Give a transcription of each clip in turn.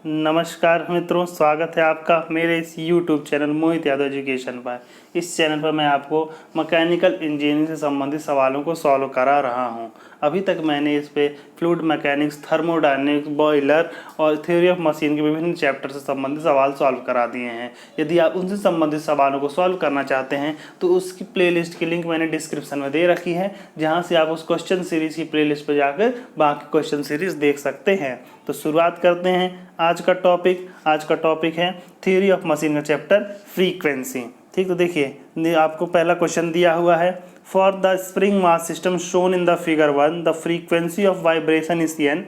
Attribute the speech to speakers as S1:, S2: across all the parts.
S1: नमस्कार मित्रों, स्वागत है आपका मेरे इस YouTube चैनल मोहित यादव एजुकेशन पर। इस चैनल पर मैं आपको मैकेनिकल इंजीनियरिंग से संबंधित सवालों को सॉल्व करा रहा हूं। अभी तक मैंने इस पे फ्लूइड मैकेनिक्स, थर्मोडायनेमिक्स, बॉयलर और थ्योरी ऑफ मशीन के विभिन्न चैप्टर से संबंधित सवाल सॉल्व करा दिए हैं। यदि आप उनसे संबंधित सवालों को सॉल्व करना चाहते हैं तो उसकी प्लेलिस्ट की लिंक मैंने डिस्क्रिप्शन में दे रखी है, जहाँ से आप उस क्वेश्चन सीरीज की प्लेलिस्ट पर जाकर बाकी क्वेश्चन सीरीज देख सकते हैं। तो शुरुआत करते हैं। आज का टॉपिक है थ्योरी ऑफ मशीन का चैप्टर फ्रीक्वेंसी। ठीक, तो देखिए आपको पहला क्वेश्चन दिया हुआ है, for the spring mass system shown in the figure 1 the frequency of vibration is n।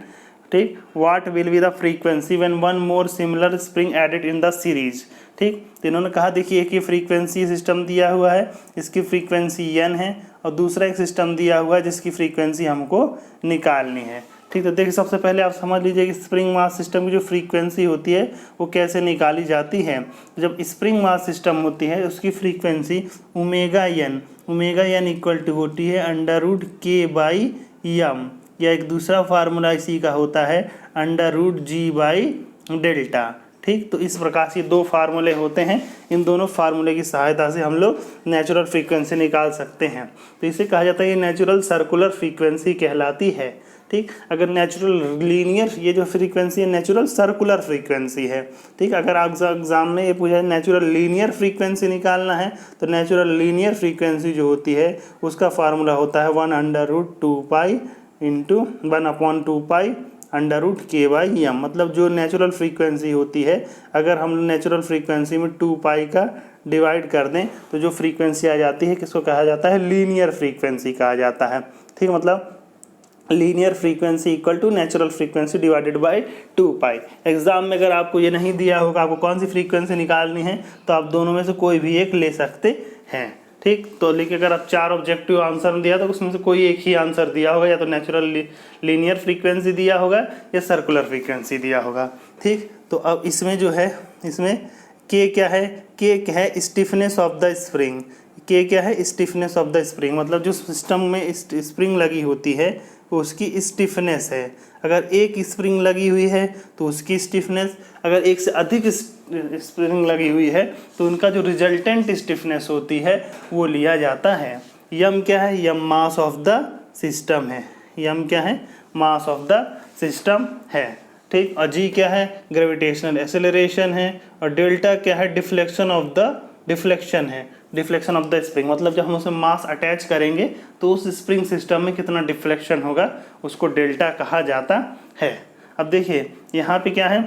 S1: ठीक, what will be the frequency when one more similar spring added in the series. ठीक, तो इन्होंने कहा देखिए कि फ्रीक्वेंसी सिस्टम दिया हुआ है, इसकी फ्रीक्वेंसी n है, और दूसरा एक सिस्टम दिया हुआ है जिसकी फ्रीक्वेंसी हमको निकालनी है। ठीक, तो देखिए सबसे पहले आप समझ लीजिए कि स्प्रिंग मास सिस्टम की जो फ्रीक्वेंसी होती है वो कैसे निकाली जाती है। जब स्प्रिंग मास सिस्टम होती है उसकी frequency omega n equal to होती है √k/m, या एक दूसरा फार्मूला इसी का होता है √g/डेल्टा। ठीक, तो इस प्रकार से दो फार्मूले होते हैं, इन दोनों फार्मूले की सहायता से हम लोग नेचुरल फ्रीक्वेंसी निकाल सकते हैं। तो इसे कहा जाता है ये नेचुरल सर्कुलर फ्रीक्वेंसी कहलाती है। ठीक, अगर नेचुरल लीनियर, ये जो फ्रीक्वेंसी है नेचुरल सर्कुलर फ्रीक्वेंसी है। ठीक, अगर आप एग्जाम में ये पूछा नेचुरल लीनियर फ्रीक्वेंसी निकालना है तो नेचुरल लीनियर फ्रीक्वेंसी जो होती है उसका फार्मूला होता है 1/2π इंटू 1/2π √k/m। मतलब जो नेचुरल फ्रीक्वेंसी होती है, अगर हम नेचुरल फ्रीक्वेंसी में 2π का डिवाइड कर दें तो जो फ्रीक्वेंसी आ जाती है किसको कहा जाता है, लीनियर फ्रीक्वेंसी कहा जाता है। ठीक, मतलब linear frequency equal to natural frequency divided by 2π। Exam में अगर आपको ये नहीं दिया होगा आपको कौन सी फ्रीक्वेंसी निकालनी है तो आप दोनों में से कोई भी एक ले सकते हैं। ठीक, तो लेकिन अगर आप 4 ऑब्जेक्टिव आंसर दिया तो उसमें से कोई एक ही आंसर दिया होगा, या तो नेचुरल लीनियर फ्रीक्वेंसी दिया होगा या सर्कुलर फ्रीक्वेंसी दिया होगा। ठीक, तो अब इसमें जो है, इसमें के क्या है, के क्या है स्टिफनेस ऑफ द स्प्रिंग। के क्या है, स्टिफनेस ऑफ द स्प्रिंग, मतलब जो सिस्टम में स्प्रिंग लगी होती है उसकी स्टिफनेस है। अगर एक स्प्रिंग लगी हुई है तो उसकी स्टिफनेस, अगर एक से अधिक स्प्रिंग लगी हुई है तो उनका जो रिजल्टेंट स्टिफनेस होती है वो लिया जाता है। यम क्या है, यम मास ऑफ द सिस्टम है। यम क्या है, मास ऑफ द सिस्टम है। ठीक, और जी क्या है, ग्रेविटेशनल एक्सेलरेशन है, और डेल्टा क्या है, डिफ्लेक्शन ऑफ द स्प्रिंग। मतलब जब हम उसे मास अटैच करेंगे तो उस स्प्रिंग सिस्टम में कितना डिफ्लेक्शन होगा उसको डेल्टा कहा जाता है। अब देखिए यहाँ पे क्या है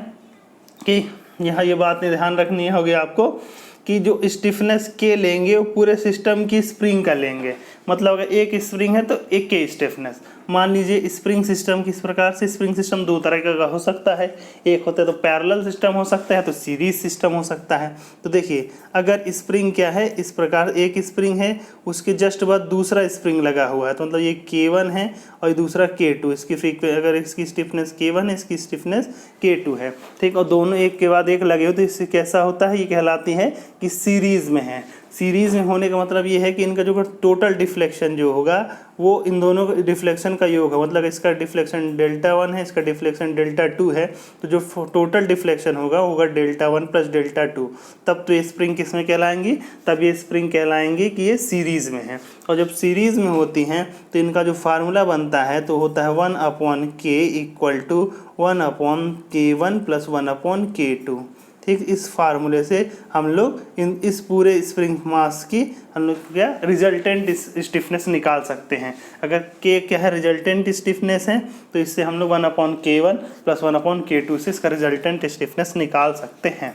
S1: कि यहाँ ये बात ध्यान रखनी होगी आपको कि जो स्टिफनेस के लेंगे वो पूरे सिस्टम की स्प्रिंग का लेंगे। मतलब अगर एक स्प्रिंग है तो एक के स्टिफनेस। मान लीजिए स्प्रिंग सिस्टम किस प्रकार से, स्प्रिंग सिस्टम दो तरह का हो सकता है, एक होता है तो पैरेलल सिस्टम हो सकता है, तो सीरीज सिस्टम हो सकता है। तो देखिए अगर स्प्रिंग क्या है, इस प्रकार एक स्प्रिंग है उसके जस्ट बाद दूसरा स्प्रिंग लगा हुआ है, तो मतलब ये K1 है और दूसरा K2। इसकी अगर इसकी स्टिफनेस K1 है, इसकी स्टिफनेस K2 है। ठीक, और दोनों एक के बाद एक लगे हो तो इससे कैसा होता है, ये कहलाती है कि सीरीज में है। सीरीज में होने का मतलब ये है कि इनका जो टोटल डिफ्लेक्शन जो होगा वो इन दोनों डिफ्लेक्शन का योग है। मतलब इसका डिफ्लेक्शन Δ1 है, इसका डिफ्लेक्शन Δ2 है, तो जो टोटल डिफ्लेक्शन होगा वो होगा Δ1 + Δ2। तब तो ये स्प्रिंग किस में कहलाएंगी, तब ये स्प्रिंग कहलाएंगी कि ये सीरीज में है। और जब सीरीज में होती हैं तो इनका जो फार्मूला बनता है तो होता है 1/k equal to 1/k1 + 1/k2। ठीक, इस फार्मूले से हम लोग इस पूरे स्प्रिंग मास की हम लोग क्या रिजल्टेंट स्टिफनेस निकाल सकते हैं। अगर के क्या है, रिजल्टेंट स्टिफनेस है, तो इससे हम लोग 1/k1 + 1/k2 से इसका रिजल्टेंट स्टिफनेस निकाल सकते हैं।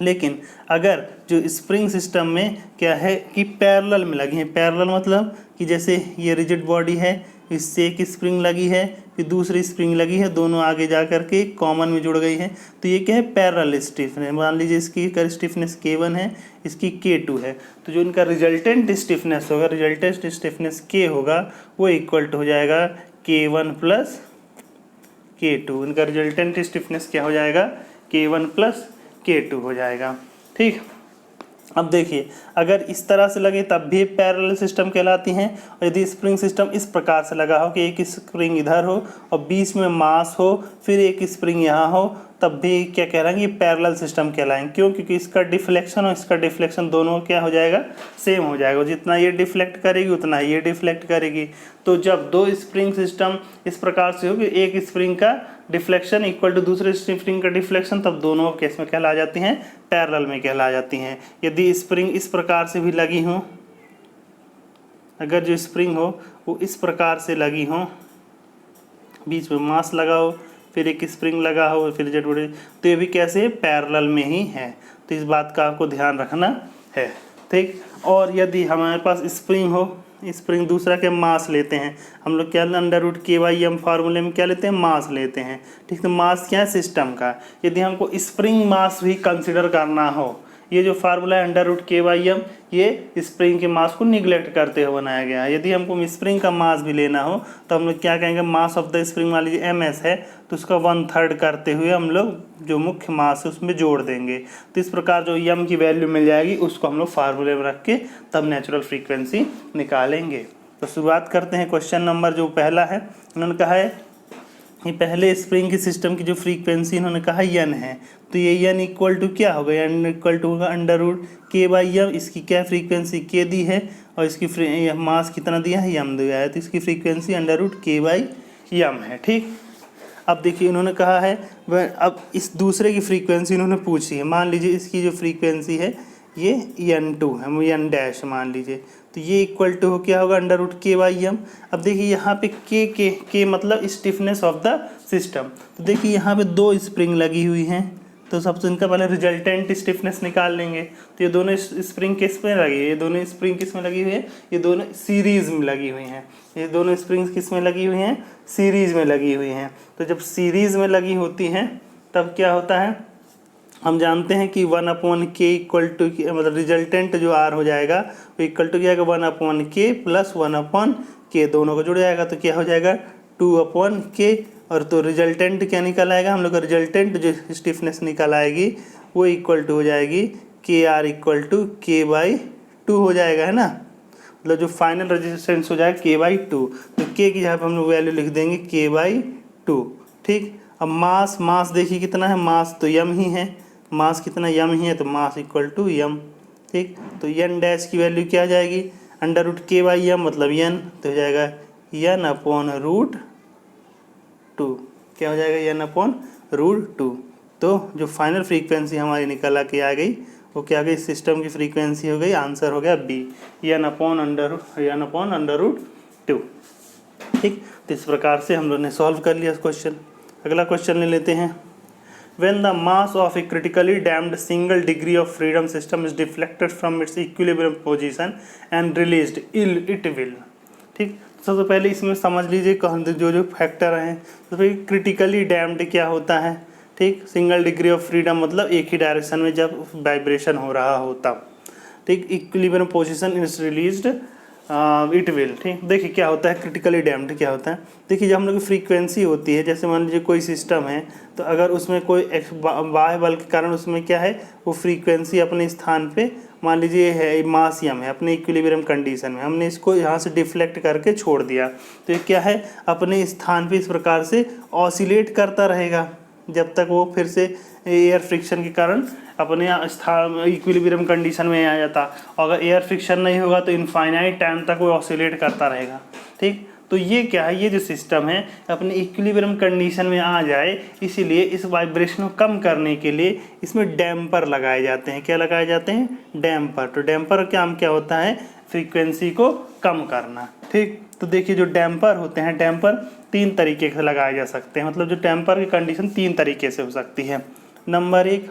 S1: लेकिन अगर जो स्प्रिंग सिस्टम में क्या है कि पैरेलल में लगी है, पैरेलल मतलब कि जैसे ये रिजिड बॉडी है, इससे एक स्प्रिंग लगी है, फिर दूसरी स्प्रिंग लगी है, दोनों आगे जा कर के कॉमन में जुड़ गई है, तो ये क्या है, पैरेलल स्टिफनेस। मान लीजिए इसकी स्टिफनेस K1 है, इसकी K2 है, तो जो इनका रिजल्टेंट स्टिफनेस होगा, रिजल्टेंट स्टिफनेस K होगा, वो इक्वल टू हो जाएगा K1 + K2। इनका रिजल्टेंट स्टिफनेस क्या हो जाएगा, K1 + K2 हो जाएगा। ठीक, अब देखिए अगर इस तरह से लगे तब भी पैरेलल सिस्टम कहलाती हैं, और यदि स्प्रिंग सिस्टम इस प्रकार से लगा हो कि एक स्प्रिंग इधर हो और बीच में मास हो, फिर एक स्प्रिंग यहाँ हो, तब भी क्या कहलाएंगे, ये पैरेलल सिस्टम कहलाएंगे। क्यों? क्योंकि इसका डिफ्लेक्शन और इसका डिफ्लेक्शन दोनों क्या हो जाएगा, सेम हो जाएगा। जितना ये डिफ्लेक्ट करेगी उतना ये डिफ्लेक्ट करेगी। तो जब दो स्प्रिंग सिस्टम इस प्रकार से होगी, एक स्प्रिंग का डिफ्लेक्शन इक्वल टू दूसरे स्प्रिंग का डिफ्लेक्शन, तब दोनों केस में कहला जाती हैं, पैरेलल में कहला जाती हैं। यदि स्प्रिंग इस प्रकार से भी लगी हो, अगर जो स्प्रिंग हो वो इस प्रकार से लगी हो, बीच में मास लगा हो, फिर एक स्प्रिंग लगा हो, फिर जेट, तो ये भी कैसे, पैरेलल में ही है। तो इस बात का आपको ध्यान रखना है, ठीक। और यदि हमारे पास स्प्रिंग हो, स्प्रिंग दूसरा के मास लेते हैं हम लोग, क्या √KYM फार्मूले में क्या लेते हैं, मास लेते हैं, ठीक। तो मास क्या है, सिस्टम का। यदि हमको स्प्रिंग मास भी कंसिडर करना हो, ये जो फार्मूला है √KYM, ये स्प्रिंग के मास को निगलेक्ट करते हुए बनाया गया है। यदि हमको स्प्रिंग का मास भी लेना हो तो हम लोग क्या कहेंगे, मास ऑफ द स्प्रिंग मान लीजिए MS है, तो उसका 1/3 करते हुए हम लोग जो मुख्य मास है उसमें जोड़ देंगे। तो इस प्रकार जो M की वैल्यू मिल जाएगी उसको हम लोग फार्मूले में रख के तब नेचुरल फ्रीक्वेंसी निकालेंगे। तो शुरुआत करते हैं। क्वेश्चन नंबर जो पहला है, उन्होंने कहा है ये पहले स्प्रिंग की सिस्टम की जो फ्रीक्वेंसी इन्होंने कहा n है, तो ये n इक्वल टू क्या होगा, n इक्वल टू होगा √K/M। इसकी क्या फ्रीक्वेंसी k दी है और इसकी मास कितना दिया है, m दिया है, तो इसकी फ्रीक्वेंसी √K/M है, ठीक। अब देखिए उन्होंने कहा है, अब इस दूसरे की फ्रीक्वेंसी इन्होंने पूछी है। मान लीजिए इसकी जो फ्रीक्वेंसी है ये n2 है, n' मान लीजिए, तो ये इक्वल टू हो क्या होगा, √K/M। अब देखिए यहाँ पे के मतलब स्टिफनेस ऑफ द सिस्टम। तो देखिए यहाँ पे दो स्प्रिंग लगी हुई हैं, तो सबसे इनका पहले रिजल्टेंट स्टिफनेस निकाल लेंगे। तो ये दोनों स्प्रिंग किस में लगी है, ये दोनों स्प्रिंग किस में लगी हुई है, ये दोनों सीरीज़ में लगी हुई हैं। ये दोनों स्प्रिंग्स किस में लगी हुई हैं, सीरीज़ में लगी हुई हैं। तो जब सीरीज़ में लगी होती हैं तब क्या होता है, हम जानते हैं कि 1/k इक्वल टू, मतलब रिजल्टेंट जो R हो जाएगा वो इक्वल टू क्या आएगा, 1/k प्लस 1/k, दोनों को जुड़ जाएगा तो क्या हो जाएगा 2/k। और तो रिजल्टेंट क्या निकल आएगा, हम लोग का रिजल्टेंट जो स्टिफनेस निकल आएगी वो इक्वल टू हो जाएगी KR इक्वल टू K/2 हो जाएगा, है ना। मतलब जो फाइनल रेजिस्टेंस हो जाएगा K/2, तो K की जगह पर हम लोग वैल्यू लिख देंगे K/2, ठीक। अब मास देखिए कितना है, मास तो m ही है, मास कितना m ही है, तो मास इक्वल टू m, ठीक। तो n' की वैल्यू क्या आ जाएगी, √K/M मतलब n, तो हो जाएगा n/√2, क्या हो जाएगा, n/√2। तो जो फाइनल फ्रीक्वेंसी हमारी निकल के आ गई वो क्या आ गई, सिस्टम की फ्रीक्वेंसी हो गई, आंसर हो गया B, n/√2, ठीक। तो इस प्रकार से हम लोग ने सॉल्व कर लिया क्वेश्चन। अगला क्वेश्चन ले लेते हैं। When the mass of a critically damped single degree of freedom system is deflected from its equilibrium position and released, it will, ठीक। सबसे पहले इसमें समझ लीजिए जो फैक्टर हैं। तो फिर क्रिटिकली डैम्ड क्या होता है, ठीक। सिंगल डिग्री ऑफ फ्रीडम मतलब एक ही डायरेक्शन में जब वाइब्रेशन हो रहा हो तब, ठीक। Equilibrium position is released, it will, ठीक। देखिए क्या होता है क्रिटिकली डैम्ड क्या होता है। देखिए जब हम लोग की फ्रीक्वेंसी होती है, जैसे मान लीजिए कोई सिस्टम है, तो अगर उसमें कोई बाह्य बल के कारण उसमें क्या है, वो फ्रीक्वेंसी अपने स्थान पे मान लीजिए है मास m है, अपने इक्विलिब्रियम कंडीशन में हमने इसको यहाँ से डिफ्लेक्ट करके छोड़ दिया, तो ये क्या है, अपने स्थान पे इस प्रकार से ऑसिलेट करता रहेगा जब तक वो फिर से एयर फ्रिक्शन के कारण अपने स्थान इक्विलिब्रियम कंडीशन में आ जाता। अगर एयर फ्रिक्शन नहीं होगा तो इनफाइनाइट टाइम तक वो ऑसिलेट करता रहेगा, ठीक। तो ये क्या है, ये जो सिस्टम है अपने इक्विलिब्रियम कंडीशन में आ जाए, इसीलिए इस वाइब्रेशन को कम करने के लिए इसमें डैम्पर लगाए जाते हैं। क्या लगाए जाते हैं, डैम्पर। तो डैम्पर का काम क्या होता है, फ्रीक्वेंसी को कम करना, ठीक। तो देखिए जो डैम्पर होते हैं, डैम्पर 3 तरीके से लगाए जा सकते हैं, मतलब जो डैम्पर की कंडीशन 3 तरीके से हो सकती है। नंबर 1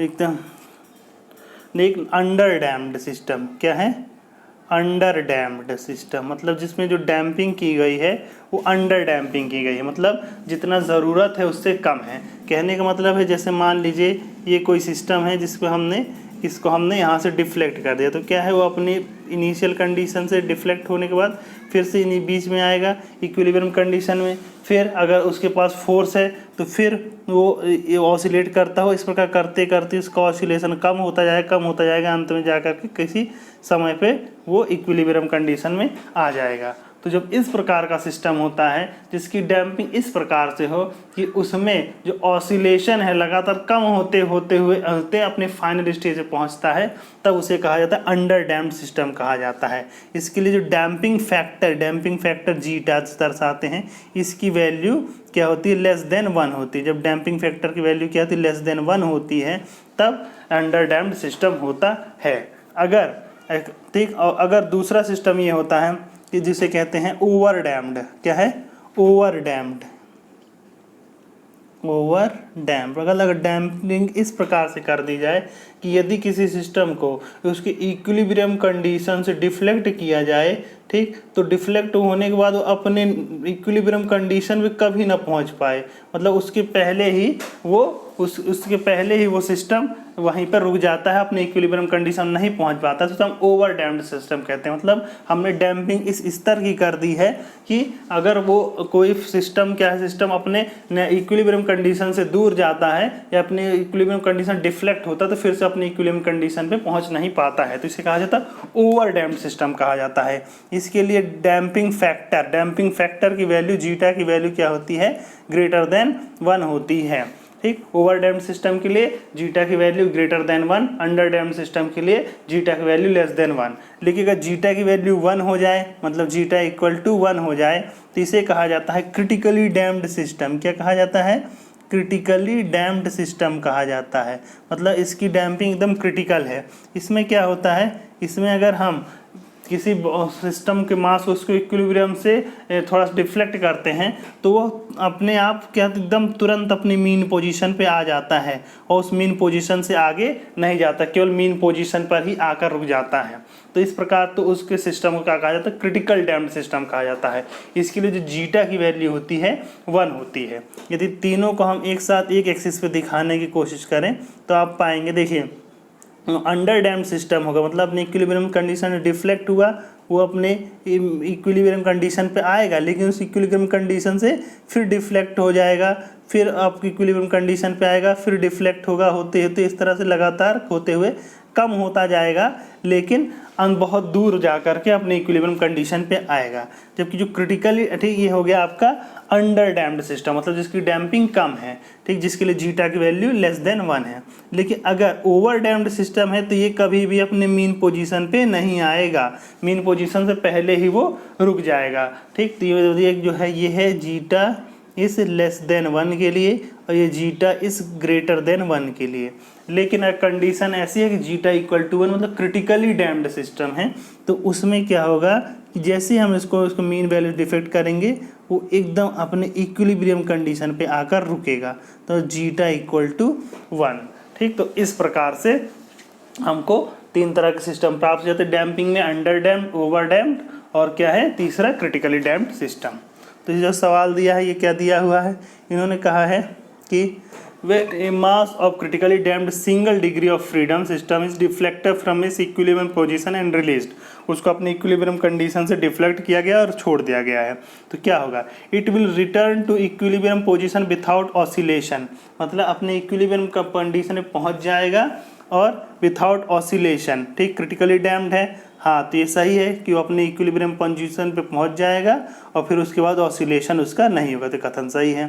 S1: एकदम एक अंडर डैम्प्ड सिस्टम, क्या है, अंडर डैम्प्ड सिस्टम, मतलब जिसमें जो डैम्पिंग की गई है वो अंडर डैम्पिंग की गई है, मतलब जितना ज़रूरत है उससे कम है। कहने का मतलब है जैसे मान लीजिए ये कोई सिस्टम है इसको हमने यहाँ से डिफ्लेक्ट कर दिया, तो क्या है वो अपनी इनिशियल कंडीशन से डिफ्लेक्ट होने के बाद फिर से बीच में आएगा इक्विलिब्रियम कंडीशन में। फिर अगर उसके पास फोर्स है तो फिर वो ऑसिलेट करता हो, इस प्रकार करते करते उसका ऑसिलेशन कम होता जाएगा, अंत में जाकर के किसी समय पे वो इक्विलिब्रियम कंडीशन में आ जाएगा। तो जब इस प्रकार का सिस्टम होता है जिसकी डैम्पिंग इस प्रकार से हो कि उसमें जो ऑसिलेशन है लगातार कम होते हुए अपने फाइनल स्टेज पे पहुंचता है, तब उसे कहा जाता है अंडर डैम्प्ड सिस्टम कहा जाता है। इसके लिए जो डैम्पिंग फैक्टर जीटा दर्शाते हैं, इसकी वैल्यू क्या होती है, लेस देन 1 होती है। जब डैम्पिंग फैक्टर की वैल्यू क्या होती है, लेस देन 1 होती है, तब अंडर डैम्प्ड सिस्टम होता है। अगर ठीक, और अगर दूसरा सिस्टम ये होता है कि जिसे कहते हैं ओवर डैम्प्ड, क्या है, ओवर डैम्प्ड। अगर डैम्पिंग इस प्रकार से कर दी जाए कि यदि किसी सिस्टम को उसके इक्विलिब्रियम कंडीशन से डिफ्लेक्ट किया जाए, ठीक, तो डिफ्लेक्ट होने के बाद वो अपने इक्विलिब्रियम कंडीशन में कभी ना पहुंच पाए, मतलब उसके पहले ही वो सिस्टम वहीं पर रुक जाता है, अपने इक्विलिब्रियम कंडीशन नहीं पहुंच पाता, तो हम ओवर डैम्प्ड सिस्टम कहते हैं। मतलब हमने डैम्पिंग इस स्तर की कर दी है कि अगर वो कोई सिस्टम अपने इक्विलिब्रियम कंडीशन से दूर जाता है या अपने इक्विलिब्रियम कंडीशन डिफ्लेक्ट होता है तो फिर से अपने इक्विलिब्रियम कंडीशन पे पहुंच नहीं पाता है, तो इसे कहा जाता है ओवर डैम्प्ड सिस्टम कहा जाता है। इसके लिए डैम्पिंग फैक्टर की वैल्यू, जीटा की वैल्यू क्या होती है, ग्रेटर देन 1 होती है। ठीक, ओवर डैम्प्ड सिस्टम के लिए जीटा की value greater than 1, under damped system के लिए जीटा की वैल्यू लेस देन 1। लेकिन अगर जीटा की वैल्यू 1 हो जाए, मतलब जीटा इक्वल टू 1 हो जाए, तो इसे कहा जाता है क्रिटिकली डैम्प्ड सिस्टम। क्या कहा जाता है, क्रिटिकली डैम्प्ड सिस्टम कहा जाता है। मतलब इसकी डैम्पिंग एकदम क्रिटिकल है। इसमें क्या होता है, इसमें अगर हम किसी सिस्टम के मास को उसको इक्विलिब्रियम से थोड़ा सा डिफ्लेक्ट करते हैं तो वो अपने आप क्या एकदम तुरंत अपनी मीन पोजीशन पे आ जाता है और उस मीन पोजीशन से आगे नहीं जाता, केवल मीन पोजीशन पर ही आकर रुक जाता है। तो इस प्रकार तो उसके सिस्टम को क्या कहा जाता है, क्रिटिकल डैम्प्ड सिस्टम कहा जाता है। इसके लिए जो जीटा की वैल्यू होती है 1 होती है। यदि तीनों को हम एक साथ एक एक्सिस पे दिखाने की कोशिश करें तो आप पाएंगे, देखिए अंडर डैम्प्ड सिस्टम होगा, मतलब अपने इक्विलिब्रियम कंडीशन में डिफ्लेक्ट हुआ, वो अपने इक्विलिब्रियम कंडीशन पे आएगा, लेकिन उस इक्विलिब्रियम कंडीशन से फिर डिफ्लेक्ट हो जाएगा, फिर आपकी इक्विलिब्रियम कंडीशन पे आएगा, फिर डिफ्लेक्ट होगा, होते होते इस तरह से लगातार होते हुए कम होता जाएगा, लेकिन बहुत दूर जा करके अपने इक्विलिब्रियम कंडीशन पे आएगा। जबकि जो क्रिटिकली, ठीक, ये हो गया आपका अंडर डैम्प्ड सिस्टम, मतलब जिसकी डैम्पिंग कम है, ठीक, जिसके लिए जीटा की वैल्यू लेस देन 1 है। लेकिन अगर ओवर डैम्प्ड सिस्टम है तो ये कभी भी अपने मीन पोजीशन पे नहीं आएगा, मीन पोजीशन से पहले ही वो रुक जाएगा। ठीक, तो ये जो है ये है जीटा इस लेस देन 1 के लिए और ये जीटा इस ग्रेटर देन 1 के लिए। लेकिन अगर कंडीशन ऐसी है कि जीटा इक्वल टू 1, मतलब क्रिटिकली डैम्प्ड सिस्टम है, तो उसमें क्या होगा कि जैसे हम इसको मीन वैल्यू डिफेक्ट करेंगे वो एकदम अपने इक्विलिब्रियम कंडीशन पे आकर रुकेगा, तो जीटा इक्वल टू 1। ठीक, तो इस प्रकार से हमको 3 तरह के सिस्टम प्राप्त हो जाते हैं डैम्पिंग में, अंडर डैम्प्ड, ओवर डैम्प्ड और क्या है तीसरा क्रिटिकली डैम्प्ड सिस्टम। तो ये जो सवाल दिया है ये क्या दिया हुआ है, इन्होंने कहा है कि when a mass of critically damped single degree of freedom system is deflected from its equilibrium position and released, उसको अपने इक्विलिब्रियम कंडीशन से डिफ्लेक्ट किया गया और छोड़ दिया गया है, तो क्या होगा, it will return to equilibrium position without oscillation, मतलब अपने इक्विलिब्रियम कंडीशन में पहुंच जाएगा और विथआउट ऑसिलेशन। ठीक, क्रिटिकली डैम्प्ड है, हाँ, तो ये सही है कि वो अपने इक्विलिब्रियम पोजीशन पे पहुंच जाएगा और फिर उसके बाद ऑसिलेशन उसका नहीं होगा, तो कथन सही है।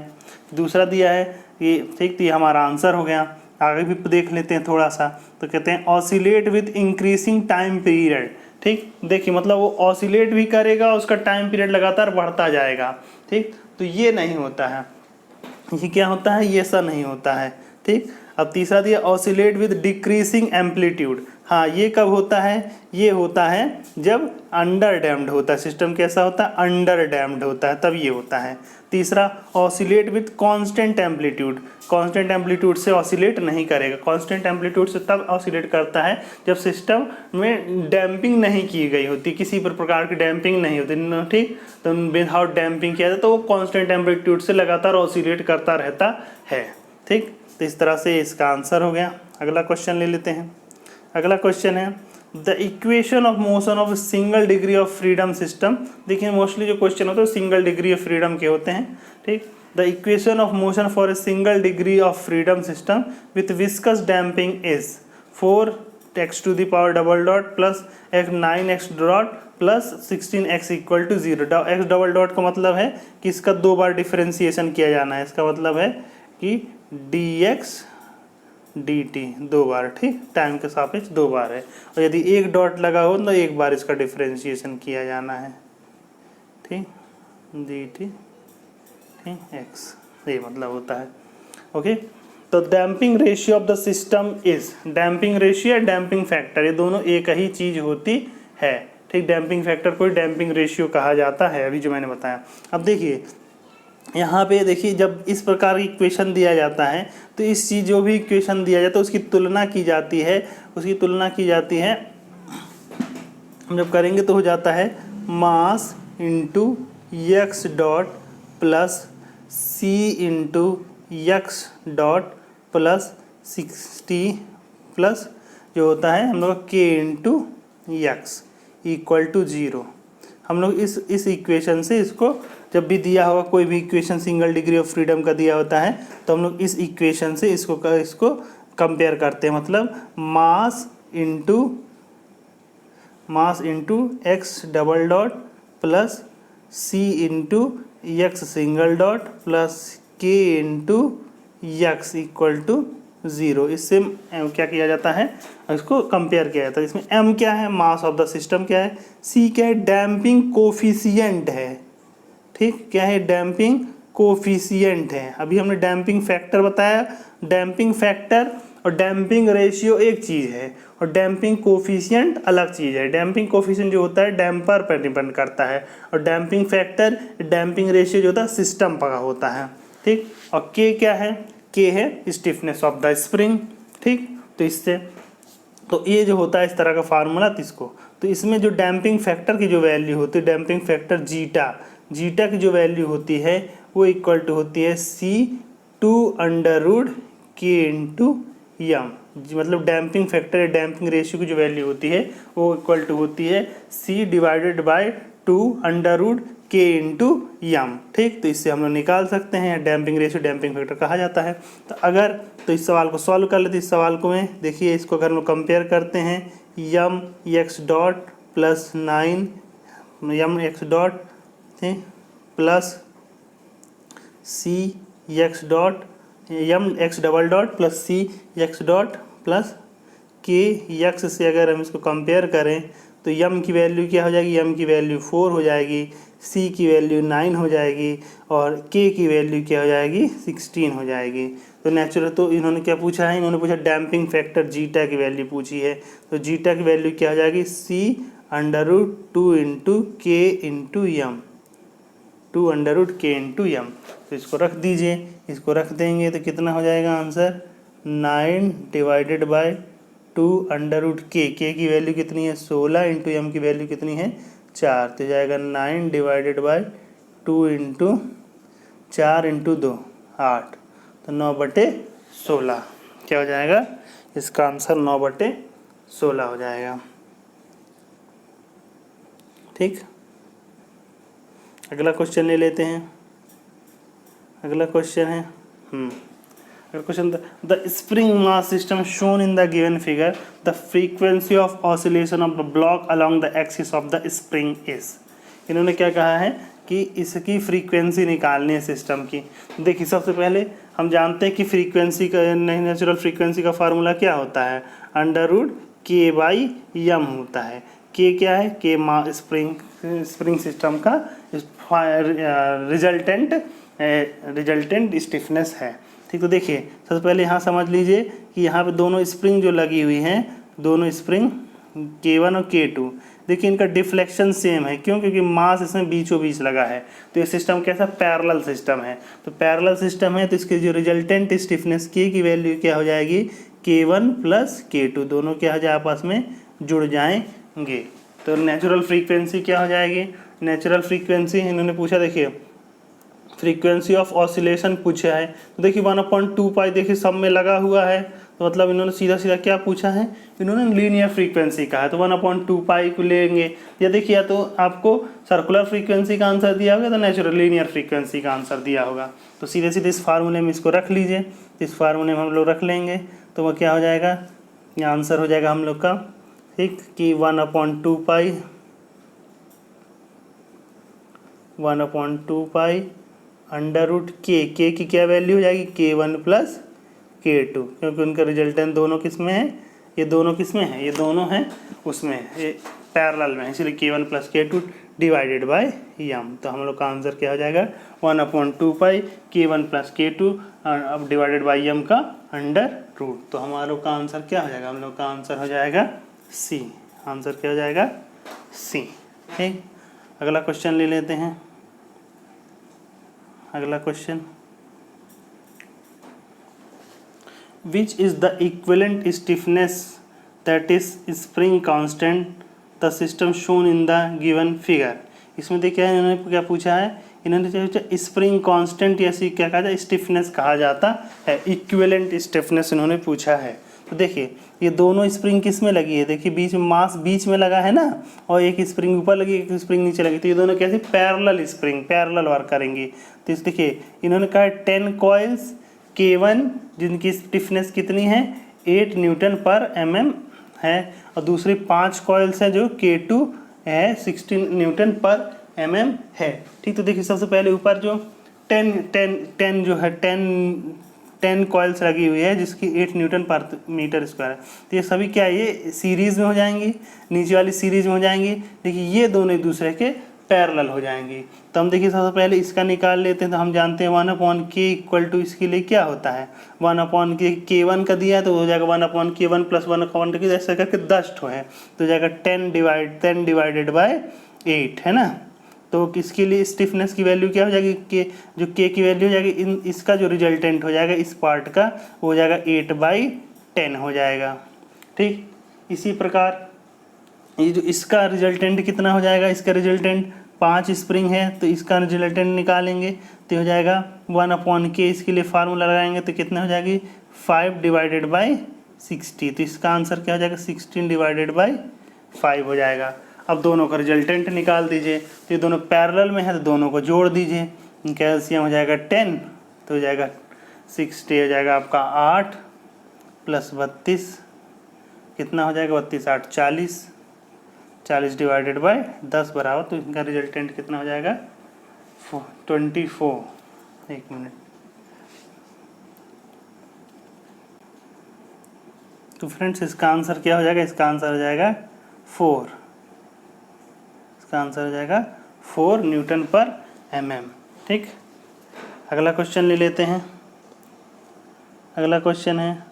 S1: दूसरा दिया है कि, ठीक, तो ये हमारा आंसर हो गया। आगे भी देख लेते हैं थोड़ा सा, तो कहते हैं oscillate with increasing time period. ठीक, देखिए मतलब वो ऑसिलेट भी करेगा, उसका टाइम पीरियड लगातार बढ़ता जाएगा। ठीक, तो ये नहीं होता है, ये क्या होता है, ये ऐसा नहीं होता है। ठीक, अब तीसरा दिया ऑसिलेट विद डिक्रीजिंग एम्पलीट्यूड। हाँ, ये कब होता है, ये होता है जब अंडर डैम्प्ड होता है सिस्टम। कैसा होता है, अंडर डैम्प्ड होता है, तब ये होता है। तीसरा oscillate with constant amplitude, constant amplitude से ऑसिलेट नहीं करेगा। कांस्टेंट एम्पलीट्यूड से तब ऑसिलेट करता है जब सिस्टम में डैम्पिंग नहीं की गई होती, किसी प्रकार की डैम्पिंग नहीं होती। ठीक, तो विदाउट डैम्पिंग किया जाता तो वो कांस्टेंट एम्पलीट्यूड से लगातार ऑसिलेट करता रहता है। ठीक, तो इस तरह से इसका आंसर हो गया। अगला क्वेश्चन ले लेते हैं। अगला क्वेश्चन है the equation of motion of single degree of freedom system. देखिए मोस्टली जो क्वेश्चन होते हैं सिंगल डिग्री ऑफ फ्रीडम के होते हैं। ठीक, the equation of motion for a single degree of freedom system with viscous damping is 4 x to the power double dot plus x 9x dot plus 16x equal to 0। X double dot का मतलब है कि इसका 2 बार differentiation किया जाना है। इसका मतलब है कि dx dt 2 बार, ठीक, टाइम के सापेक्ष 2 बार है। और यदि एक डॉट लगा हो तो 1 बार इसका डिफरेंशिएशन किया जाना है, ठीक, dt ठीक x, ये मतलब होता है। ओके, तो damping ratio of the system is, damping ratio या डैम्पिंग फैक्टर ये दोनों एक ही चीज होती है, ठीक। डैम्पिंग फैक्टर को डैम्पिंग रेशियो कहा जाता है, अभी जो मैंने बताया। अब देखिए यहाँ पे देखिए, जब इस प्रकार की इक्वेशन दिया जाता है तो इस चीज जो भी इक्वेशन दिया जाता है उसकी तुलना की जाती है, उसकी तुलना की जाती है। हम जब करेंगे तो हो जाता है mass into x dot plus c into x dot plus 60 plus जो होता है हम लोग के इंटू एक्स इक्वल टू 0। हम लोग इस इक्वेशन से इसको, जब भी दिया होगा कोई भी equation single degree of freedom का दिया होता है तो हम लोग इस इक्वेशन से इसको कंपेयर करते हैं। मतलब mass into x double dot plus c into x single dot plus k into x equal to 0। इससे क्या किया जाता है, इसको कंपेयर किया जाता है। इसमें m क्या है, मास ऑफ द सिस्टम क्या है, c क्या है, डैम्पिंग कोफिशिएंट है, ठीक, क्या है, डैम्पिंग कोफिशिएंट है। अभी हमने डैम्पिंग फैक्टर बताया। डैम्पिंग फैक्टर और डैम्पिंग रेशियो एक चीज़ है और डैम्पिंग कोफिशिएंट अलग चीज़ है। डैम्पिंग कोफिशिएंट जो होता है डैम्पर पर डिपेंड करता है और डैम्पिंग फैक्टर, डैम्पिंग रेशियो जो होता है सिस्टम पर होता है, ठीक। और k क्या है, k है स्टिफनेस ऑफ द स्प्रिंग, ठीक। तो इससे, तो ये जो होता है इस तरह का फार्मूला तो इसमें जो डैम्पिंग फैक्टर की जो वैल्यू होती है, डैम्पिंग फैक्टर जीटा की जो वैल्यू होती है वो इक्वल टू होती है C/√k इंटू यम। मतलब डैम्पिंग फैक्टर या डैम्पिंग रेशियो की जो वैल्यू होती है वो इक्वल टू होती है C/2√k इंटू यम, ठीक। तो इससे हम लोग निकाल सकते हैं डैम्पिंग रेशियो डैम्पिंग फैक्टर कहा जाता है। तो अगर तो इस सवाल को सॉल्व कर लेते, इस सवाल को में देखिए, इसको अगर हम लोग कंपेयर करते हैं यम एक्स डॉट प्लस 9 यम एक्स डॉट प्लस सी एक्स डॉट यम एक्स डबल डॉट प्लस सी एक्स डॉट प्लस के एक्स से अगर हम इसको कंपेयर करें तो यम की वैल्यू क्या हो जाएगी, यम की वैल्यू 4 हो जाएगी, सी की वैल्यू 9 हो जाएगी और के की वैल्यू क्या हो जाएगी, 16 हो जाएगी। तो नेचुरल, तो इन्होंने क्या पूछा है, इन्होंने पूछा डैम्पिंग फैक्टर जीटा की वैल्यू पूछी है। तो जीटा की वैल्यू क्या हो जाएगी, C/2 इंटू के इंटू यम, 2√k इंटू यम। तो इसको रख दीजिए, इसको रख देंगे तो कितना हो जाएगा आंसर, 9 डिवाइडेड बाय 2√k, के की वैल्यू कितनी है 16 इंटू यम की वैल्यू कितनी है 4, तो जाएगा 9 डिवाइडेड बाय 2 इंटू 4 इंटू 2 8, तो 9/16 क्या हो जाएगा, इसका आंसर 9/16 हो जाएगा, ठीक। अगला क्वेश्चन ले लेते हैं। अगला क्वेश्चन है अगला question, the spring mass system shown in the given figure, the frequency of oscillation of the block along the axis of the spring is. इन्होंने क्या कहा है कि इसकी फ्रीक्वेंसी निकालनी है सिस्टम की। देखिए, सबसे पहले हम जानते हैं कि फ्रीक्वेंसी का, नेचुरल फ्रीक्वेंसी का फार्मूला क्या होता है, √k/m होता है। के क्या है, के स्प्रिंग सिस्टम का रिजल्टेंट स्टिफनेस है, ठीक। तो देखिए, सबसे पहले यहाँ समझ लीजिए कि यहाँ पे दोनों स्प्रिंग जो लगी हुई हैं, दोनों स्प्रिंग K1 और K2, देखिए इनका डिफ्लेक्शन सेम है। क्यों, क्योंकि मास इसमें बीचों बीच लगा है। तो ये सिस्टम कैसा, पैरेलल सिस्टम है। तो पैरेलल सिस्टम है तो इसकी जो रिजल्टेंट स्टिफनेस K की वैल्यू क्या हो जाएगी, K1 प्लस K2, दोनों क्या हो जाए आपस में जुड़ जाएंगे। तो नेचुरल फ्रीक्वेंसी क्या हो जाएगी, नेचुरल फ्रीक्वेंसी इन्होंने पूछा, देखिए फ्रीक्वेंसी ऑफ ऑसिलेशन पूछा है। तो देखिए 1/2 पाई देखिए सब में लगा हुआ है, तो मतलब इन्होंने सीधा सीधा क्या पूछा है, इन्होंने लीनियर फ्रीक्वेंसी कहा है। तो 1/2 पाई को लेंगे, या देखिए या तो आपको सर्कुलर फ्रीक्वेंसी का आंसर दिया होगा तो नेचुरल लीनियर फ्रीक्वेंसी का आंसर दिया होगा। तो सीधे सीधे इस फार्मूले में इसको रख लीजिए, इस फार्मूले में हम लोग रख लेंगे तो वह क्या हो जाएगा, ये आंसर हो जाएगा हम लोग का, ठीक, कि 1/2 अंडर रूट के की क्या वैल्यू हो जाएगी, K1 प्लस K2, क्योंकि उनका रिजल्टेंट दोनों किस में है, ये दोनों किस में है, ये दोनों हैं उसमें, ये पैरेलल में है, इसलिए K1 plus K2 divided by यम। तो हम लोग का आंसर क्या हो जाएगा, 1/2 K1 प्लस K2 अब डिवाइडेड बाई यम का अंडर रूट। तो हमारे लोग का आंसर क्या हो जाएगा, हम लोग का आंसर हो जाएगा सी। आंसर क्या हो जाएगा, सी। ठीक, अगला क्वेश्चन ले लेते हैं। अगला question, which is the equivalent stiffness that is spring constant the system shown in the given figure. इसमें देखिए इन्होंने क्या पूछा है, इन्होंने पूछा स्प्रिंग कांस्टेंट या क्या कहा जाए, स्टिफनेस कहा जाता है, इक्विवेलेंट स्टिफनेस इन्होंने पूछा है। तो देखिए ये दोनों स्प्रिंग किस में लगी है, देखिए बीच में मास बीच में लगा है ना, और एक स्प्रिंग ऊपर लगी, एक स्प्रिंग नीचे लगी, तो ये दोनों कैसे पैरेलल स्प्रिंग, पैरेलल वर्क करेंगी। तो इस देखिए इन्होंने कहा 10 कॉइल्स K1 जिनकी स्टिफनेस कितनी है 8 न्यूटन पर mm है, और दूसरी 5 कॉइल्स हैं जो K2 है 16 न्यूटन पर mm है। ठीक, तो देखिए सबसे पहले ऊपर जो 10 जो है 10 कॉइल्स लगी हुई है जिसकी 8 न्यूटन पर मीटर स्क्वायर है। तो ये सभी क्या है, ये सीरीज में हो जाएंगी, नीचे वाली सीरीज में हो जाएंगी। देखिए ये दोनों एक दूसरे के पैरेलल हो जाएंगी। तो हम देखिए सबसे पहले इसका निकाल लेते हैं। तो हम जानते हैं 1/k इक्वल टू इसके लिए क्या होता है, 1/k K1 का दिया है तो हो जाएगा 1/K1 प्लस 1/K, ऐसा करके 10 है, तो हो जाएगा 10 डिवाइडेड बाय 8 है ना। तो किसके लिए स्टिफनेस की वैल्यू क्या हो जाएगी, के जो के की वैल्यू हो जाएगी, इसका जो रिजल्टेंट हो जाएगा इस पार्ट का वो हो जाएगा 8/10 हो जाएगा। ठीक, इसी प्रकार ये जो इसका रिजल्टेंट कितना हो जाएगा, इसका रिजल्टेंट 5 स्प्रिंग है तो इसका रिजल्टेंट निकालेंगे तो हो जाएगा 1/k, इसके लिए फार्मूला लगाएंगे तो कितना हो जाएगी 5 डिवाइडेड बाई 60। तो इसका आंसर क्या हो जाएगा 16 डिवाइडेड बाई 5 हो जाएगा। अब दोनों का रिजल्टेंट निकाल दीजिए, तो ये दोनों पैरेलल में है तो दोनों को जोड़ दीजिए, कैल्शियम हो जाएगा 10 तो हो जाएगा 60 हो जाएगा आपका 8 प्लस 32 कितना हो जाएगा 32 8 40 डिवाइडेड बाय 10 बराबर, तो इनका रिजल्टेंट कितना हो जाएगा 24। एक मिनट, तो फ्रेंड्स इसका आंसर क्या हो जाएगा, इसका आंसर हो जाएगा 4, इसका आंसर हो जाएगा 4 न्यूटन पर mm। ठीक, अगला क्वेश्चन ले लेते हैं। अगला क्वेश्चन है,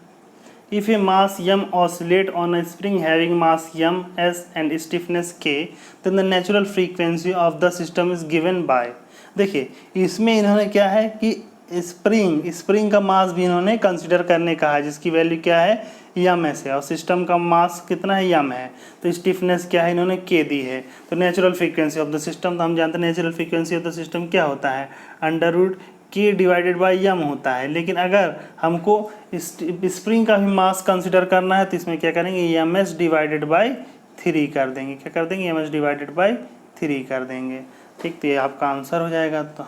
S1: if A mass m oscillate on a spring having mass m s and stiffness k then the natural frequency of the system is given by। देखिए इसमें इन्होंने क्या है कि स्प्रिंग का मास भी इन्होंने कंसिडर करने कहा है जिसकी वैल्यू क्या है m s है, और सिस्टम का मास कितना है m है, तो स्टिफनेस क्या है इन्होंने k दी है। तो natural frequency of the system, तो हम जानते हैं natural frequency of the system क्या होता है under root k divided by m होता है। लेकिन अगर हमको स्प्रिंग का भी मास कंसिडर करना है तो इसमें क्या करेंगे ms डिवाइडेड बाई 3 कर देंगे, क्या कर देंगे ms डिवाइडेड बाई 3 कर देंगे। ठीक, तो ये आपका आंसर हो जाएगा। तो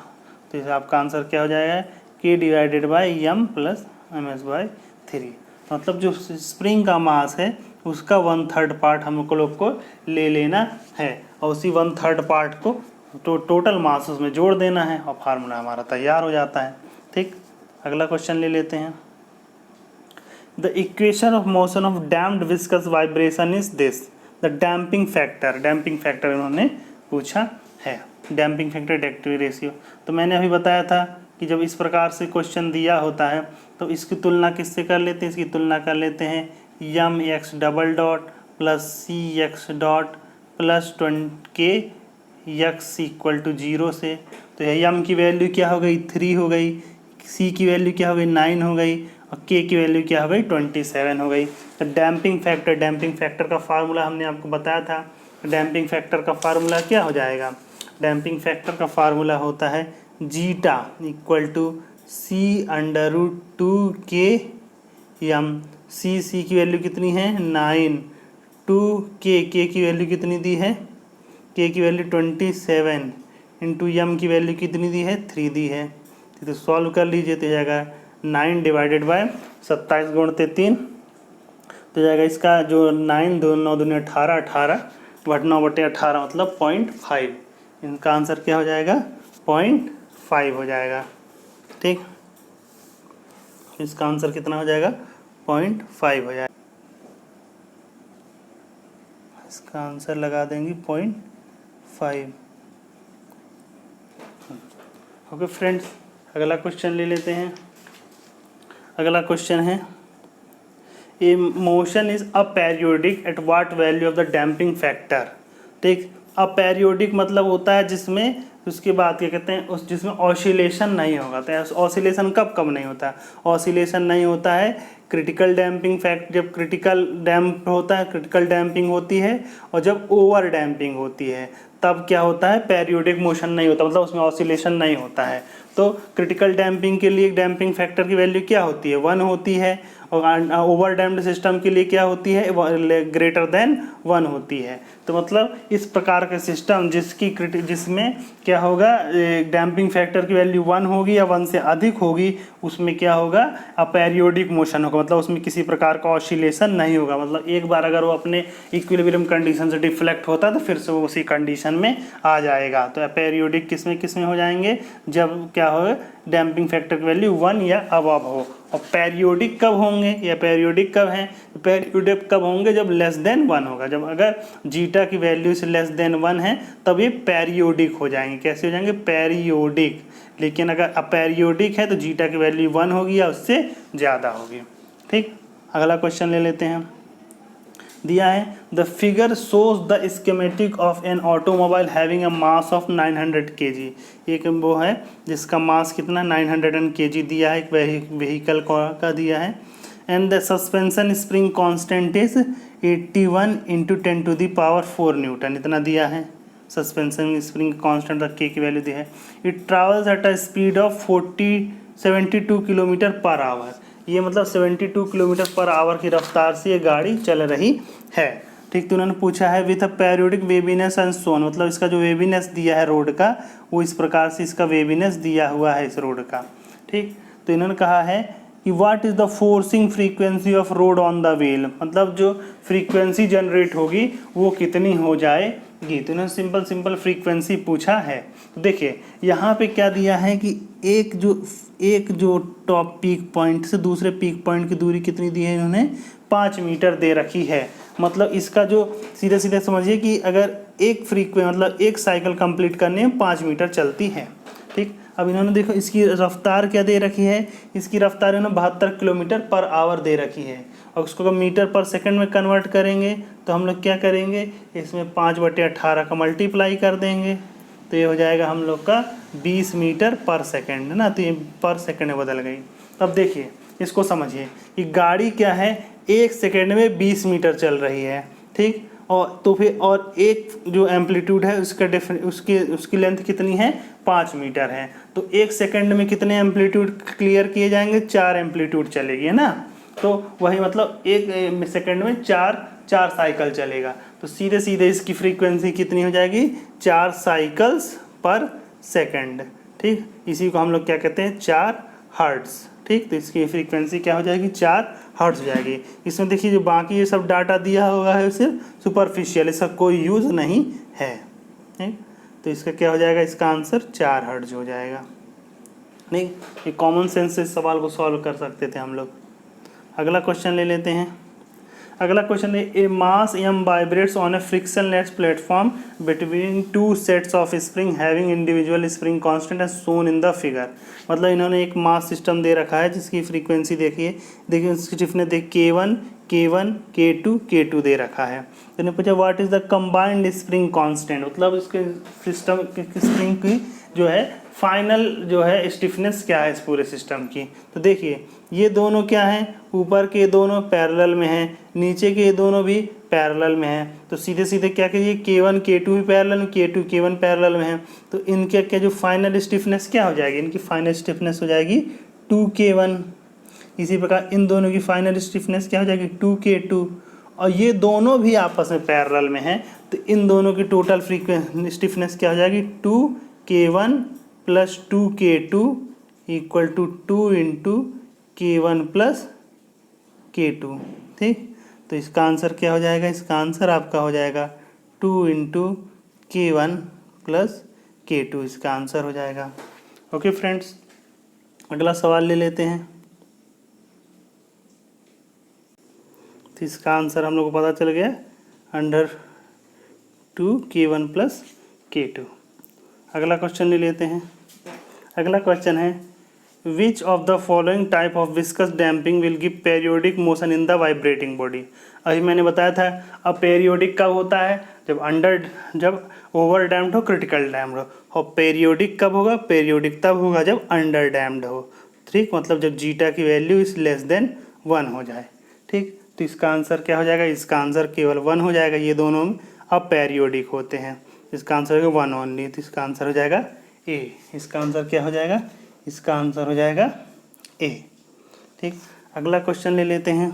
S1: इसे आपका आंसर क्या हो जाएगा k divided by m plus ms by 3। मतलब जो स्प्रिंग का मास है उसका 1/3 पार्ट हमको लोग को ले लेना है, और उसी 1/3 पार्ट को तो टोटल मास उसमें जोड़ देना है और फार्मूला हमारा तैयार हो जाता है। ठीक, अगला क्वेश्चन ले लेते हैं। The equation of motion of damped viscous vibration is this, the damping factor इन्होंने पूछा है, डैम्पिंग फैक्टर डायरेक्टिविटी रेशियो। तो मैंने अभी बताया था कि जब इस प्रकार से क्वेश्चन दिया होता है तो इसकी तुलना किससे कर लेते हैं, इसकी तुलना कर लेते हैं mx double dot plus cx dot plus 20k x equal to 0 से। तो m की वैल्यू क्या हो गई 3 हो गई, c की वैल्यू क्या हो गई 9 हो गई, और k की वैल्यू क्या हो गई 27 हो गई। तो डैम्पिंग फैक्टर का फार्मूला हमने आपको बताया था। डैम्पिंग फैक्टर का फार्मूला क्या हो जाएगा, डैम्पिंग फैक्टर का फार्मूला होता है zeta equal to c under root 2k m। c की वैल्यू कितनी है 9, 2k की वैल्यू कितनी दी है, k की वैल्यू 27 इंटू m की वैल्यू कितनी दी है 3 दी है। तो सॉल्व कर लीजिए तो जाएगा 9 डिवाइडेड बाय 27 गुणते 3 तो जाएगा इसका जो 9 2 9 दूनी 18, 18 बट 9/18 मतलब 0.5। इनका आंसर क्या हो जाएगा? 0.5 हो जाएगा। ठीक, इसका आंसर कितना हो जाएगा? 0.5 हो जाएगा। इसका आंसर लगा देंगे 0.5। ओके फ्रेंड्स, अगला क्वेश्चन ले लेते हैं। अगला क्वेश्चन है, a motion is aperiodic at what value of the damping factor. ठीक, अपीरियोडिक मतलब होता है जिसमें, उसके बाद क्या कहते हैं, उस जिसमें ऑसिलेशन नहीं होगा। तो ऑसिलेशन कब कब नहीं होता है? ऑसिलेशन नहीं होता है क्रिटिकल डैम्पिंग फैक्ट, जब क्रिटिकल डैम्प होता है, क्रिटिकल डैम्पिंग होती है, और जब ओवर डैम्पिंग होती है तब क्या होता है? पेरियोडिक मोशन नहीं होता, मतलब उसमें ऑसिलेशन नहीं होता है। तो क्रिटिकल डैम्पिंग के लिए डैम्पिंग फैक्टर की वैल्यू क्या होती है? 1 होती है, और ओवर डैम्प्ड सिस्टम के लिए क्या होती है? ग्रेटर देन 1 होती है। तो मतलब इस प्रकार का सिस्टम जिसमें क्या होगा, डैम्पिंग फैक्टर की वैल्यू 1 होगी या 1 से अधिक होगी, उसमें क्या होगा? अपीरियोडिक मोशन होगा, मतलब उसमें किसी प्रकार का ऑसिलेशन नहीं होगा। मतलब एक बार अगर वो अपने इक्विलिब्रियम कंडीशन से डिफ्लेक्ट होता है तो फिर से वो उसी कंडीशन में आ जाएगा। तो अपीरियोडिक किसमें हो जाएंगे? जब क्या हो, डैम्पिंग फैक्टर की वैल्यू 1 या अबव हो। और पेरियोडिक कब होंगे, या पेरियोडिक कब हैं? पेरियोडिक कब होंगे? जब लेस देन 1 होगा। जब अगर जीटा की वैल्यू से लेस देन 1 है तब ये पेरियोडिक हो जाएंगे। कैसे हो जाएंगे? पेरियोडिक। लेकिन अगर अपेरियोडिक है तो जीटा की वैल्यू 1 होगी या उससे ज़्यादा होगी। ठीक, अगला क्वेश्चन ले लेते हैं। दिया है, the figure shows the schematic of an automobile having a mass of 900 kg। एक वो है जिसका मास कितना 900 kg दिया है, एक व्हीकल का दिया है। And the suspension spring constant is 81 × 10⁴ Newton, इतना दिया है। सस्पेंशन स्प्रिंग कांस्टेंट के की वैल्यू दी है। It travels at a speed of 72 kilometre per hour. ये मतलब 72 किलोमीटर पर आवर की रफ्तार से ये गाड़ी चल रही है। ठीक, तो उन्होंने पूछा है विथ अ पेरियोडिक वेवीनेस एंड सोन, मतलब इसका जो वेवीनेस दिया है रोड का, वो इस प्रकार से इसका वेवीनेस दिया हुआ है इस रोड का। ठीक, तो इन्होंने कहा है कि what is the forcing frequency of road on the wheel, मतलब जो फ्रीक्वेंसी जनरेट होगी वो कितनी हो जाएगी। तो इन्होंने सिंपल फ्रीक्वेंसी पूछा है। तो देखिए यहाँ पे क्या दिया है कि एक जो टॉप पीक पॉइंट से दूसरे पीक पॉइंट की दूरी कितनी दी है, इन्होंने 5 मीटर दे रखी है। मतलब इसका जो सीधे समझिए कि अगर एक साइकिल कंप्लीट करने में 5 मीटर चलती है। ठीक, अब इन्होंने देखो इसकी रफ्तार क्या दे रखी है, इसकी रफ्तार इन्होंने 72 किलोमीटर पर आवर दे रखी है। और उसको अगर मीटर पर सेकंड में कन्वर्ट करेंगे तो हम लोग क्या करेंगे, इसमें 5/18 का मल्टीप्लाई कर देंगे तो ये हो जाएगा हम लोग का 20 मीटर पर सेकंड, है ना। तो ये पर सेकंड में बदल गई। अब देखिए इसको समझिए कि गाड़ी क्या है, 1 सेकंड में 20 मीटर चल रही है। ठीक, और तो फिर और एक जो एम्पलीट्यूड है उसकी लेंथ कितनी है, 5 मीटर है। तो 1 सेकंड में कितने एम्पलीट्यूड क्लियर किए जाएंगे, 4 एम्पलीट्यूड चलेगी, है ना। तो वही मतलब 1 सेकंड में 4 साइकिल चलेगा। तो सीधे इसकी फ्रीक्वेंसी कितनी हो जाएगी, 4 साइकिल्स पर सेकंड। ठीक, इसी को हम लोग क्या कहते हैं, 4 हर्ट्ज। ठीक, तो इसकी फ्रीक्वेंसी क्या हो जाएगी, 4 हर्ट्ज हो जाएगी। इसमें देखिए जो बाकी ये सब डाटा दिया हुआ है सिर्फ सुपरफिशियल, इसका कोई यूज़ नहीं है। ठीक, तो इसका क्या हो जाएगा, इसका आंसर 4 हर्ट्ज हो जाएगा। नहीं, ये कॉमन सेंस से इस सवाल को सॉल्व कर सकते थे हम लोग। अगला क्वेश्चन ले लेते हैं। अगला क्वेश्चन है, a mass m vibrates on a frictionless platform between 2 sets of spring having individual spring constant as shown in the figure. मतलब इन्होंने एक मास सिस्टम दे रखा है जिसकी फ्रीक्वेंसी देखिए उसकी स्टिफनेस K1 K2 K2 दे रखा है। तो इन्होंने पूछा what is the combined spring constant, मतलब इसके सिस्टम स्प्रिंग की जो है फाइनल जो है स्टिफनेस क्या है इस पूरे सिस्टम की। तो देखिए ये दोनों क्या हैं, ऊपर के दोनों पैरेलल में हैं, नीचे के दोनों भी पैरेलल में हैं। तो सीधे क्या कीजिए, K1 K2 भी पैरेलल में, K2 K1 पैरेलल में हैं। तो इनके क्या जो फाइनल स्टिफनेस क्या हो जाएगी, इनकी फाइनल स्टिफनेस हो जाएगी 2K1। इसी प्रकार इन दोनों की फाइनल स्टिफनेस क्या हो जाएगी, 2K2। और ये दोनों भी आपस में पैरेलल में हैं, तो इन दोनों की टोटल स्टिफनेस क्या हो जाएगी, 2K1 + 2K2 = 2 × K1 + K2। ठीक, तो इसका आंसर क्या हो जाएगा, इसका आंसर आपका हो जाएगा 2 इंटू K1 प्लस K2, इसका आंसर हो जाएगा। ओके फ्रेंड्स, अगला सवाल ले लेते हैं। तो इसका आंसर हम लोग को पता चल गया √2K1 प्लस K2। अगला क्वेश्चन ले लेते हैं। अगला क्वेश्चन है which of the following type of viscous damping will give periodic motion in the vibrating body. अभी मैंने बताया था अब पेरियोडिक कब होता है, जब ओवर डैम्ड हो, क्रिटिकल डैम्ड हो। और पेरियोडिक कब होगा, पेरियोडिक तब होगा जब अंडर डैम्ड हो। ठीक, मतलब जब जीटा की वैल्यू इज लेस देन 1 हो जाए। ठीक, तो इसका आंसर क्या हो जाएगा, इसका आंसर केवल 1 हो जाएगा। ये दोनों अब पेरियोडिक होते हैं, इसका आंसर होगा 1 ओनली। तो इसका आंसर हो जाएगा ए। इसका आंसर क्या हो जाएगा, इसका आंसर हो जाएगा ए। ठीक, अगला क्वेश्चन ले लेते हैं।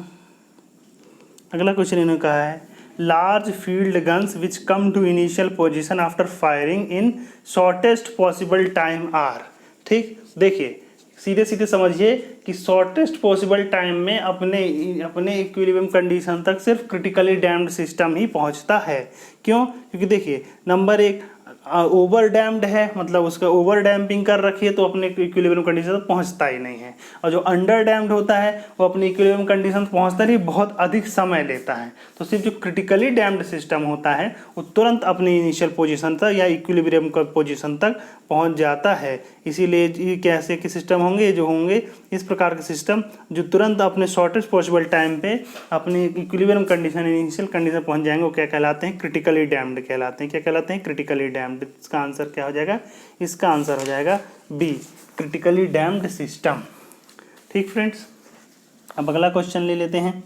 S1: अगला क्वेश्चन इन्होंने कहा है large field guns which come to initial position after firing in shortest possible time are. ठीक, देखिए सीधे सीधे समझिए कि शॉर्टेस्ट पॉसिबल टाइम में अपने इक्विलिब्रियम कंडीशन तक सिर्फ क्रिटिकली डैम्ड सिस्टम ही पहुंचता है। क्यों, क्योंकि देखिए नंबर 1 ओवर डैम्ड है, मतलब उसका ओवर डैम्पिंग कर रखी है तो अपने इक्विलिब्रियम कंडीशन तक पहुंचता ही नहीं है। और जो अंडर डैम्ड होता है वो अपने इक्विलिब्रियम कंडीशन तक पहुंचता नहीं, बहुत अधिक समय लेता है। तो सिर्फ जो क्रिटिकली डैम्ड सिस्टम होता है वो तुरंत अपनी इनिशियल पोजीशन तक या इक्विलिब्रियम पोजीशन तक पहुंच जाता है। इसीलिए ये कैसे के सिस्टम होंगे, जो होंगे इस प्रकार के सिस्टम जो तुरंत अपने शॉर्टेस्ट पॉसिबल टाइम पे अपनी इक्विलिब्रियम कंडीशन, इनिशियल कंडीशन पहुंच जाएंगे, वो क्या कहलाते हैं, क्रिटिकली डैम्ड कहलाते हैं। क्या कहलाते हैं, क्रिटिकली डैम्ड। इसका आंसर क्या हो जाएगा, इसका आंसर हो जाएगा बी, क्रिटिकली डैम्ड सिस्टम। ठीक फ्रेंड्स, अब अगला क्वेश्चन ले लेते हैं।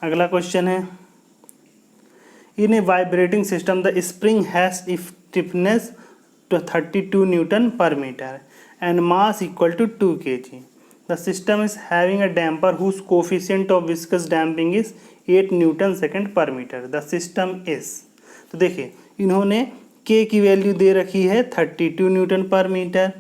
S1: अगला क्वेश्चन है in a vibrating system the spring has stiffness 32 newton per metre and mass equal to 2 kg. The system is having a damper whose coefficient of viscous damping is 8 Newton second per meter. The system is, तो देखिए इन्होंने K की value दे रखी है 32 newton per metre,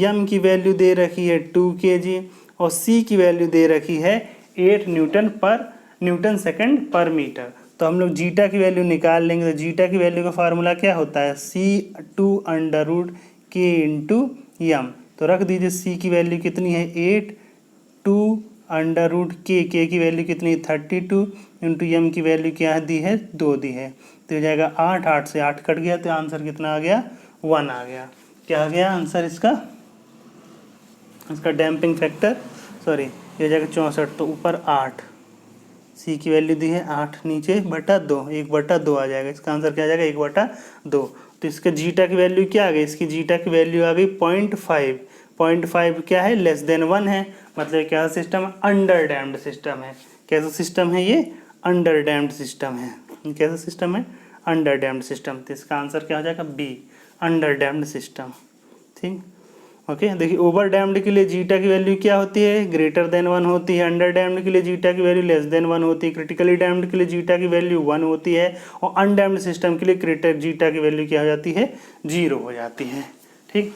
S1: M की value दे रखी है 2 kg और C की वैल्यू दे रखी है 8 न्यूटन सेकंड पर मीटर। तो हम लोग जीटा की वैल्यू निकाल लेंगे। तो जीटा की वैल्यू का फार्मूला क्या होता है, C2√K इंटू M। तो रख दीजिए C की वैल्यू कितनी है 8, 2√K, K की वैल्यू कितनी है 32 इंटू M की वैल्यू क्या दी है 2 दी है। तो हो जाएगा 8, 8 से 8 कट गया तो आंसर कितना आ गया 1 आ गया। क्या आ गया आंसर इसका डैम्पिंग फैक्टर, सॉरी ये हो जाएगा 64। तो ऊपर 8, C की वैल्यू दी है 8, नीचे बटा 2, 1/2 आ जाएगा। इसका आंसर क्या आ जाएगा 1/2। तो इसका जीटा की वैल्यू क्या आ गई, इसकी जीटा की वैल्यू आ गई 0.5। 0.5 क्या है, लेस देन 1 है, मतलब क्या सिस्टम है, अंडर डैम्ड सिस्टम है। कैसा सिस्टम है ये, अंडर डैम्ड सिस्टम है। कैसा सिस्टम है, अंडर डैम्ड सिस्टम। तो इसका आंसर क्या हो जाएगा बी, अंडर डैम्ड सिस्टम। ठीक, ओके। देखिए ओवर डैम्ड के लिए जीटा की वैल्यू क्या होती है, ग्रेटर देन 1 होती है। अंडर डैम्ड के लिए जीटा की वैल्यू लेस देन 1 होती है। क्रिटिकली डैम्ड के लिए जीटा की वैल्यू 1 होती है और अनडैम्ड सिस्टम के लिए जीटा की वैल्यू क्या हो जाती है 0 हो जाती है। ठीक,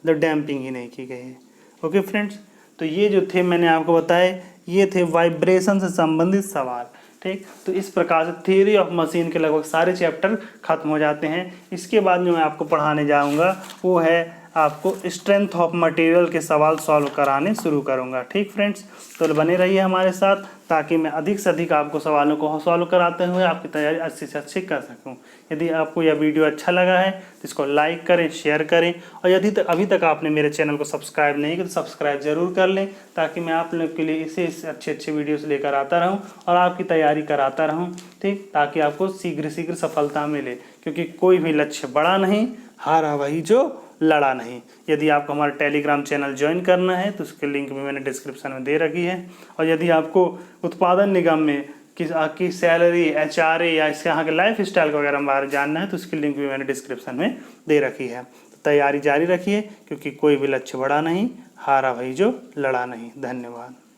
S1: तो डैम्पिंग ही नहीं की गई है। ओके फ्रेंड्स, तो ये जो थे मैंने आपको बताए ये थे वाइब्रेशन से संबंधित सवाल। ठीक, तो इस प्रकार से थ्योरी ऑफ मशीन के लगभग सारे चैप्टर खत्म हो जाते हैं। इसके बाद जो मैं आपको पढ़ाने जाऊंगा वो है आपको स्ट्रेंथ ऑफ मटेरियल के सवाल सॉल्व कराने शुरू करूंगा। ठीक फ्रेंड्स, तो बने रहिए हमारे साथ ताकि मैं अधिक से अधिक आपको सवालों को सॉल्व कराते हुए आपकी तैयारी अच्छी से अच्छी कर सकूं। यदि आपको यह वीडियो अच्छा लगा है तो इसको लाइक करें, शेयर करें और यदि अभी तक आपने मेरे चैनल को सब्सक्राइब नहीं किया तो सब्सक्राइब जरूर कर लें ताकि मैं आप लोग के लिए इसे अच्छे वीडियोस लेकर आता रहूं और आपकी तैयारी कराता रहूं। ठीक, ताकि आपको शीघ्र सफलता मिले, क्योंकि कोई भी लक्ष्य बड़ा नहीं, हारा वही जो लड़ा नहीं। यदि आपको हमारा टेलीग्राम चैनल ज्वाइन करना है तो उसकी लिंक भी मैंने डिस्क्रिप्शन में दे रखी है। और यदि आपको उत्पादन निगम में आपकी सैलरी, HRA या इसके यहाँ के लाइफ स्टाइल वगैरह के बारे में जानना है तो उसकी लिंक भी मैंने डिस्क्रिप्शन में दे रखी है। तो तैयारी जारी रखिए, क्योंकि कोई भी लक्ष्य बड़ा नहीं, हारा वही जो लड़ा नहीं। धन्यवाद।